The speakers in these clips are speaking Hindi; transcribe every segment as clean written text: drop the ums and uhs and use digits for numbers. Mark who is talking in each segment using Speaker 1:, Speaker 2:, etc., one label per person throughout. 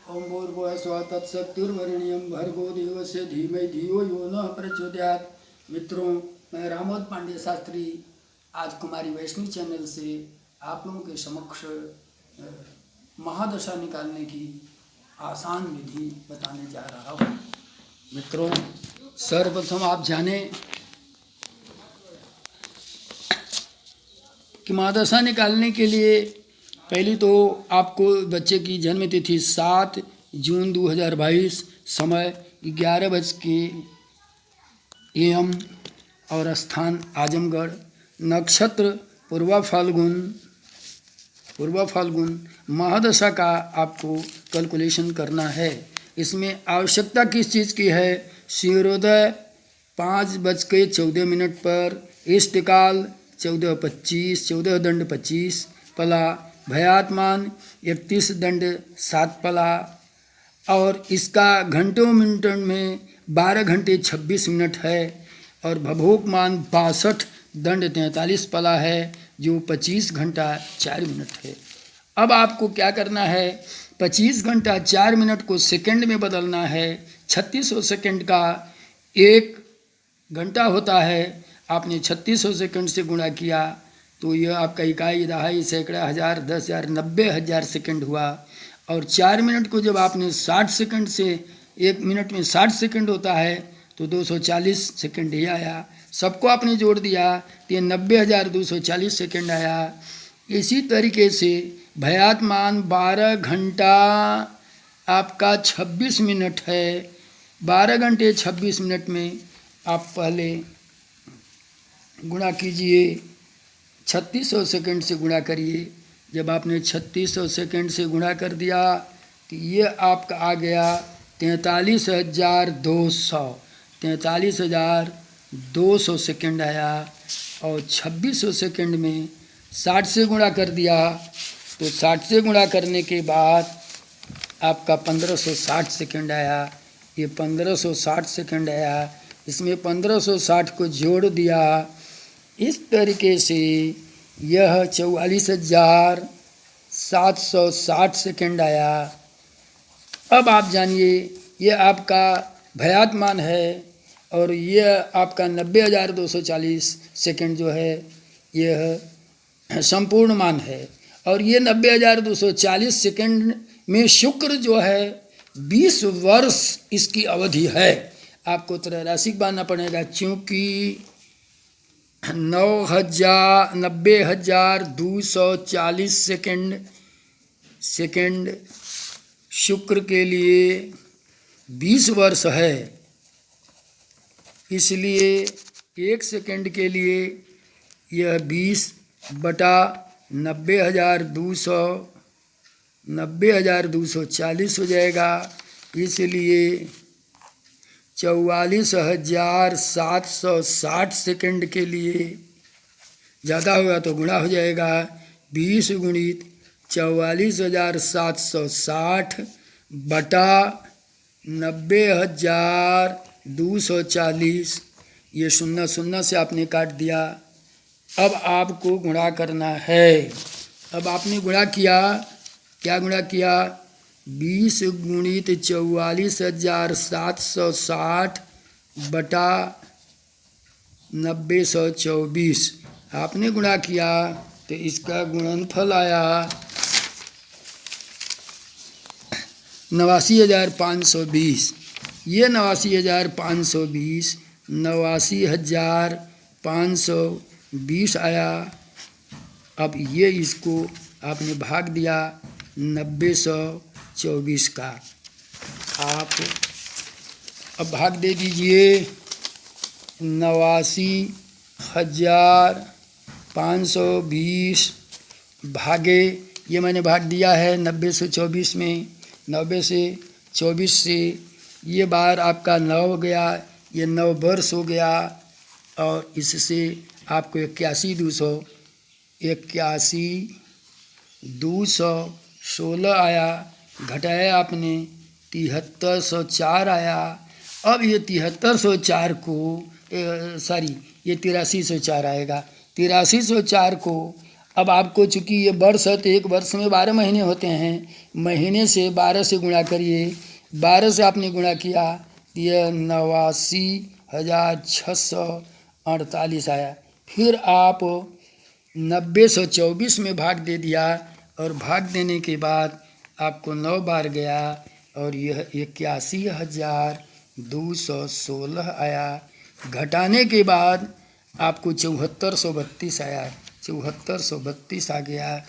Speaker 1: ओम भूर्भुवः स्वः तत्सवितुर्वरेण्यं भर्गो देवस्य धीमहि धियो यो नः प्रचोदयात्। मित्रों, मैं रामोद पांडे शास्त्री आज कुमारी वैष्णवी चैनल से आप लोगों के समक्ष महादशा निकालने की आसान विधि बताने जा रहा हूँ। मित्रों, सर्वप्रथम आप जानें कि महादशा निकालने के लिए पहली तो आपको बच्चे की जन्म तिथि 7 जून 2022, समय 11 AM और स्थान आजमगढ़, नक्षत्र पूर्वा फाल्गुन महादशा का आपको कैलकुलेशन करना है। इसमें आवश्यकता किस चीज़ की है? सूर्योदय 5:14 पर, इष्टकाल 14:25, 14 दंड 25 पला, भयात्मान 31 दंड 7 पला और इसका घंटों मिनटों में 12 घंटे 26 मिनट है और भभोगमान 62 दंड 43 पला है जो 25 घंटा 4 मिनट है। अब आपको क्या करना है? 25 घंटा 4 मिनट को सेकंड में बदलना है। 3600 सेकंड का 1 घंटा होता है। आपने 3600 सेकंड से गुणा किया तो यह आपका इकाई, दहाई, सैकड़ा, हज़ार, 10,000, 90,000 सेकंड हुआ। और 4 मिनट को जब आपने 60 सेकंड से, 1 मिनट में 60 सेकंड होता है तो 240 सेकंड ही आया। सबको आपने जोड़ दिया तो ये 90,240 सेकंड आया। इसी तरीके से भयात्मान 12 घंटा आपका 26 मिनट है। 12 घंटे 26 मिनट में आप पहले गुणा कीजिए, 3600 सेकंड से गुणा करिए। जब आपने 3600 सेकंड से गुणा कर दिया तो ये आपका आ गया 43,200 सेकंड आया। और 2600 सेकंड में 60 से गुणा कर दिया तो 60 से गुणा करने के बाद आपका 1560 सेकंड आया। ये 1560 सेकंड आया। इसमें 1560 को जोड़ दिया। इस तरीके से यह 44,760 सेकंड आया। अब आप जानिए, यह आपका भयात्मान है और यह आपका 90,240 सेकंड जो है यह संपूर्ण मान है। और ये 90,240 सेकंड में शुक्र जो है 20 वर्ष इसकी अवधि है। आपको त्रैराशिक बांधना पड़ेगा क्योंकि 90,240 सेकंड शुक्र के लिए 20 वर्ष है। इसलिए 1 सेकंड के लिए यह 20/90,240 हो जाएगा। इसलिए 44,760 सेकंड के लिए, ज़्यादा होगा तो गुणा हो जाएगा, 20 गुणित 44,760 बटा 90,240, ये 0 से आपने काट दिया। अब आपको गुणा करना है। अब आपने गुणा किया, क्या गुणा किया? 20 गुणित 44,760 बटा 90,124 आपने गुणा किया तो इसका गुणनफल आया 89,520। ये 89,520 89,520 आया। अब ये इसको आपने भाग दिया 90,124 का। आप अब भाग दे दीजिए 89,520 भागे, ये मैंने भाग दिया है 90,124 में। 90,124 से ये बार आपका 9 हो गया, ये 9 वर्ष हो गया। और इससे आपको 81,216 आया। घटाया आपने 7304 आया। अब ये 7304 को ये 8304 आएगा। 8304 को अब आपको चूँकि ये वर्ष है तो एक वर्ष में 12 महीने होते हैं, महीने से 12 से गुणा करिए, 12 से आपने गुणा किया तो यह 89,648 आया। फिर आप 90/124 में भाग दे दिया और भाग देने के बाद आपको 9 बार गया और यह 81,216 आया। घटाने के बाद आपको 7432 आया, 7432 आ गया।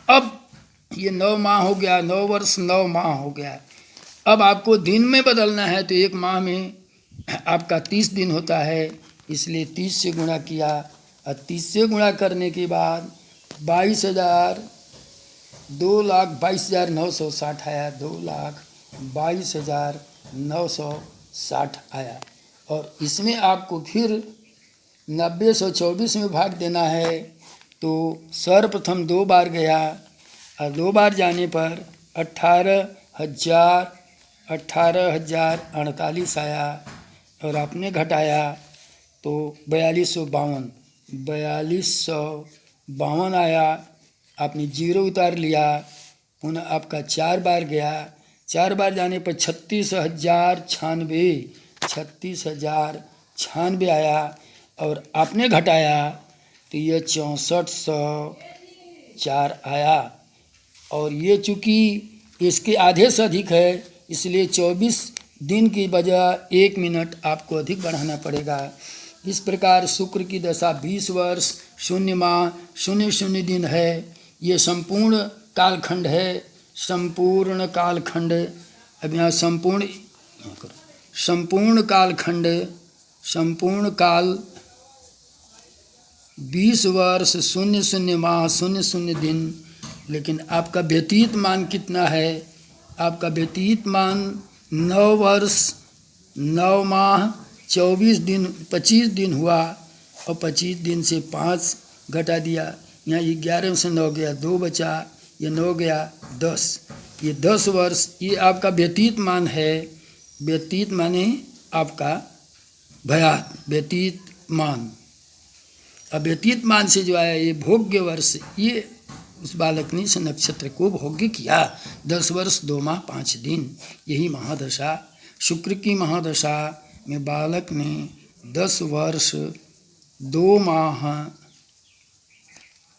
Speaker 1: अब ये 9 माह हो गया, 9 वर्ष 9 माह हो गया। अब आपको दिन में बदलना है तो एक माह में आपका 30 दिन होता है, इसलिए 30 से गुणा किया और 30 से गुणा करने के बाद 2,22,960 आया, 2,22,960 आया। और इसमें आपको फिर 90/124 में भाग देना है तो सर्वप्रथम 2 बार गया और 2 बार जाने पर 18,048 आया और आपने घटाया तो 4252 आया। आपने 0 उतार लिया, पुनः आपका 4 बार गया, 4 बार जाने पर 36,096 आया और आपने घटाया तो यह 6404 आया। और ये चूँकि इसके आधे से अधिक है इसलिए 24 दिन की बजाय 1 मिनट आपको अधिक बढ़ाना पड़ेगा। इस प्रकार शुक्र की दशा 20 वर्ष 0 माह 00 दिन है। ये संपूर्ण कालखंड है, संपूर्ण कालखंड। अब यहाँ संपूर्ण कालखंड, संपूर्ण काल 20 वर्ष 00 माह 00 दिन। लेकिन आपका व्यतीत मान कितना है? आपका व्यतीत मान 9 वर्ष 9 माह 24 दिन 25 दिन हुआ और 25 दिन से 5 घटा दिया। यहाँ 11 से 9 गया, 2 बचा, ये 9 गया 10, ये 10 वर्ष। ये आपका व्यतीत मान है। व्यतीत माने आपका भयात व्यतीत मान। अब व्यतीत मान से जो आया ये भोग्य वर्ष, ये उस बालक ने इस नक्षत्र को भोग्य किया। 10 वर्ष 2 माह 5 दिन, यही महादशा। शुक्र की महादशा में बालक ने 10 वर्ष 2 माह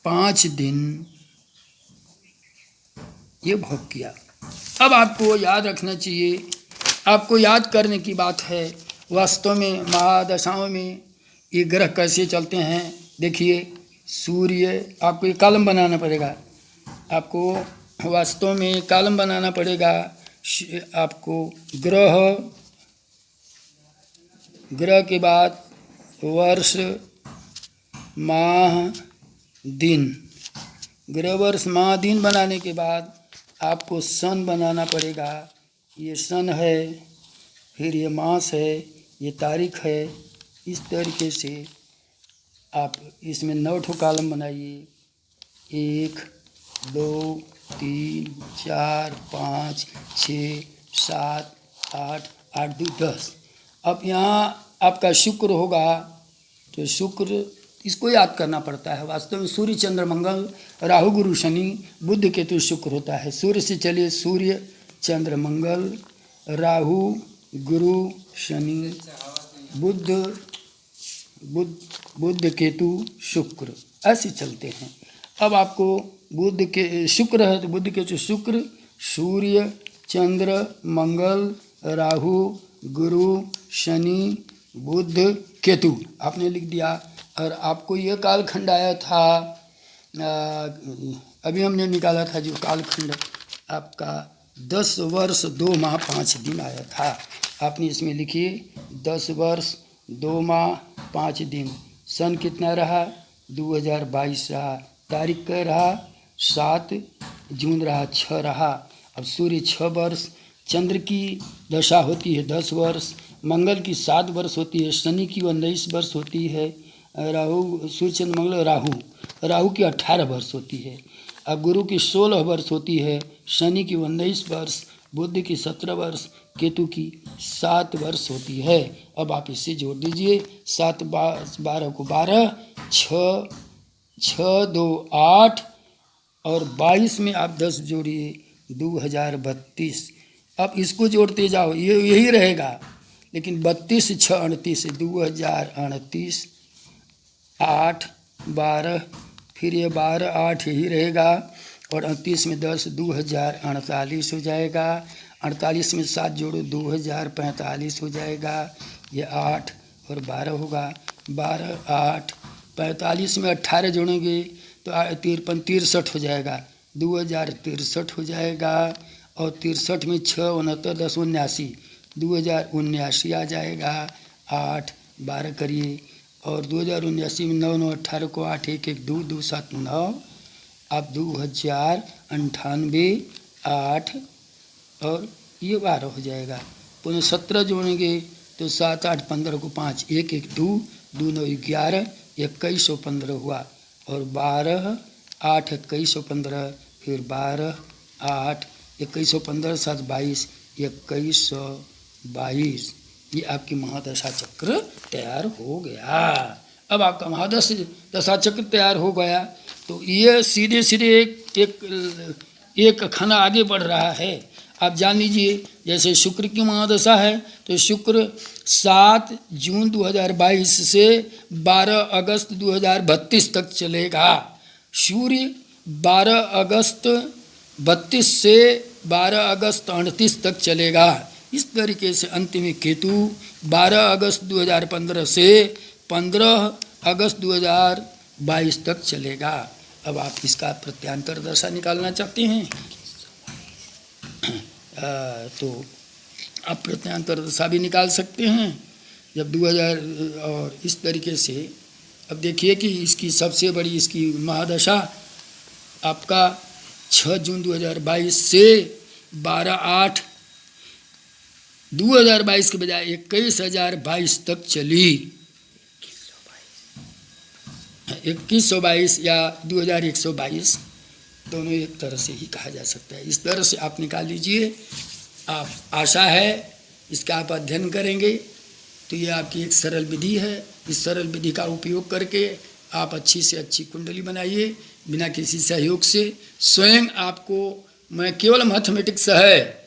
Speaker 1: 5 दिन ये भोग किया। अब आपको याद रखना चाहिए, आपको याद करने की बात है वास्तव में महादशाओं में ये ग्रह कैसे चलते हैं। देखिए सूर्य, आपको एक कॉलम बनाना पड़ेगा, आपको वास्तव में कॉलम बनाना पड़ेगा। आपको ग्रह के बाद वर्ष माह दिन, ग्रह वर्ष माह दिन बनाने के बाद आपको सन बनाना पड़ेगा। ये सन है, फिर ये मास है, ये तारीख है। इस तरीके से आप इसमें 9 ठो कॉलम बनाइए। 1 2 3 4 5 6 7 8 8 2 10। अब यहाँ आपका शुक्र होगा तो शुक्र, इसको याद करना पड़ता है। वास्तव में सूर्य चंद्र मंगल राहु गुरु शनि बुध केतु शुक्र होता है। सूर्य से चलिए सूर्य चंद्र मंगल राहु गुरु शनि बुध केतु शुक्र, ऐसे चलते हैं। अब आपको बुध के शुक्र है तो बुध केतु शुक्र, सूर्य चंद्र मंगल राहु गुरु शनि बुध केतु आपने लिख दिया। और आपको ये कालखंड आया था, अभी हमने निकाला था जो कालखंड आपका 10 वर्ष 2 माह 5 दिन आया था। आपने इसमें लिखिए 10 वर्ष 2 माह 5 दिन। सन कितना रहा? 2022 रहा। तारीख क्या रहा? 7 जून रहा, 6 रहा। अब सूर्य 6 वर्ष, चंद्र की दशा होती है 10 वर्ष, मंगल की 7 वर्ष होती है, शनि की 19 वर्ष होती है, राहु सूर्य चंद्र मंगल राहु की 18 वर्ष होती है, अब गुरु की 16 वर्ष होती है, शनि की 19 वर्ष, बुध की 17 वर्ष, केतु की 7 वर्ष होती है। अब आप इससे जोड़ दीजिए 7 12 को 12, 6 6 2 8 और 22 में आप 10 जोड़िए 2032। अब इसको जोड़ते जाओ, ये यही रहेगा, लेकिन 32 6 38 2038, 8 12, फिर ये 12 8 यही रहेगा, और 38 में 10 2048 हो जाएगा। 48 में 7 जोड़ो 2045 हो जाएगा। ये 8 और 12 होगा, 12 8 45 में 18 जोड़ेंगे तो 53 63 हो जाएगा, 2063 हो जाएगा। और 63 में 6 69 10 79, 2079 आ जाएगा। 8 12 करिए, और 2079 में 9 9 18 को 8 1 1 2 2 7 9, अब 2098 8 और ये 12 हो जाएगा। पुनः 17 जोड़ेंगे तो 7 8 15 को 5 1 1 2 2 9 11 2115 हुआ, और 12 8 2115, फिर 12 8 2115 7 22 2122। ये आपकी महादशा चक्र तैयार हो गया। अब आपका महादशा चक्र तैयार हो गया तो ये सीधे सीधे एक खाना आगे बढ़ रहा है। आप जान लीजिए, जैसे शुक्र की महादशा है तो शुक्र 7 जून 2022 से 12 अगस्त 2032 तक चलेगा। सूर्य 12 अगस्त 32 से 12 अगस्त 38 तक चलेगा। इस तरीके से अंत में केतु 12 अगस्त 2015 से 15 अगस्त 2022 तक चलेगा। अब आप इसका प्रत्यांतर दशा निकालना चाहते हैं तो आप प्रत्यांतर दशा भी निकाल सकते हैं जब 2000, और इस तरीके से अब देखिए कि इसकी सबसे बड़ी इसकी महादशा आपका 6 जून 2022 से 12 8 2022 के बजाय 21,022 तक चली। 2122 या 2122 दोनों एक तरह से ही कहा जा सकता है। इस तरह से आप निकाल लीजिए। आप आशा है इसका आप अध्ययन करेंगे तो ये आपकी एक सरल विधि है। इस सरल विधि का उपयोग करके आप अच्छी से अच्छी कुंडली बनाइए बिना किसी सहयोग से। स्वयं आपको मैं केवल मैथमेटिक्स है